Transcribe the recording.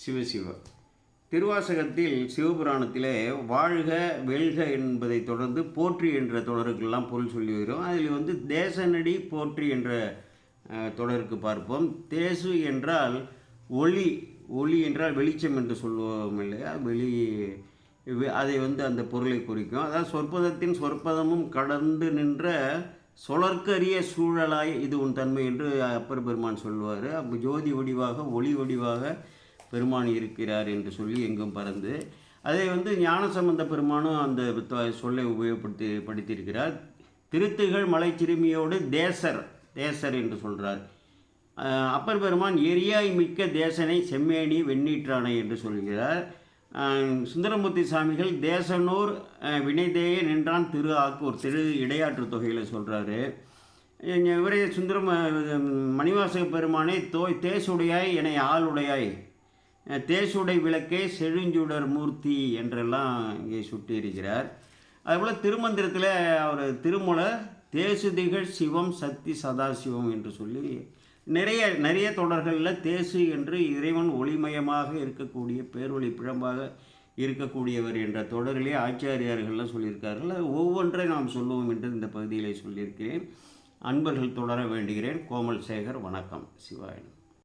சிவசிவ திருவாசகத்தில் சிவபுராணத்திலே வாழ்க வெல்க என்பதை தொடர்ந்து போற்றி என்ற தொடருக்கெல்லாம் பொருள் சொல்லி வருகிறோம். அதில் தேசநடி போற்றி என்ற தொடருக்கு பார்ப்போம். தேசு என்றால் ஒளி, ஒளி என்றால் வெளிச்சம் என்று சொல்லுவோம் இல்லையா, அதை அந்த பொருளை குறிக்கும். அதாவது சொற்பதத்தின் சொற்பதமும் கடந்து நின்ற சொலற்கரிய சூழலாய் இது உன் தன்மை என்று அப்பர் பெருமான் சொல்லுவார். அப்போ ஜோதி வடிவாக ஒளி வடிவாக பெருமான் இருக்கிறார் என்று சொல்லி எங்கும் பறந்து அதை ஞானசம்பந்த பெருமானும் அந்த சொல்லை படுத்தியிருக்கிறார். திருத்துகள் மலை சிறுமியோடு தேசர் என்று சொல்கிறார். அப்பர் பெருமான் எரியாய் மிக்க தேசனை செம்மேனி வெண்ணீற்றானை என்று சொல்கிறார். சுந்தரமூர்த்தி சாமிகள் தேசனூர் வினைதேய நின்றான் திரு ஆக்கூர் திரு இடையாற்று தொகையில் சொல்கிறாரு. இவரே மணிவாசக பெருமானே தேசுடையாய் என ஆளுடையாய் தேசுடை விளக்கே செழுஞ்சுடர் மூர்த்தி என்றெல்லாம் இங்கே சுட்டியிருக்கிறார். அதுபோல் திருமந்திரத்தில் அவர் திருமூல தேசுதிகள் சிவம் சக்தி சதாசிவம் என்று சொல்லி நிறைய தொடர்களில் தேசு என்று இறைவன் ஒளிமயமாக இருக்கக்கூடிய பேரொளி பிழம்பாக இருக்கக்கூடியவர் என்ற தொடரிலே ஆச்சாரியார்கள்லாம் சொல்லியிருக்கார்கள். ஒவ்வொன்றை நாம் சொல்லுவோம் என்று இந்த பகுதியில் சொல்லியிருக்கிறேன். அன்பர்கள் தொடர வேண்டுகிறேன். கோமல் சேகர். வணக்கம். சிவாயன்.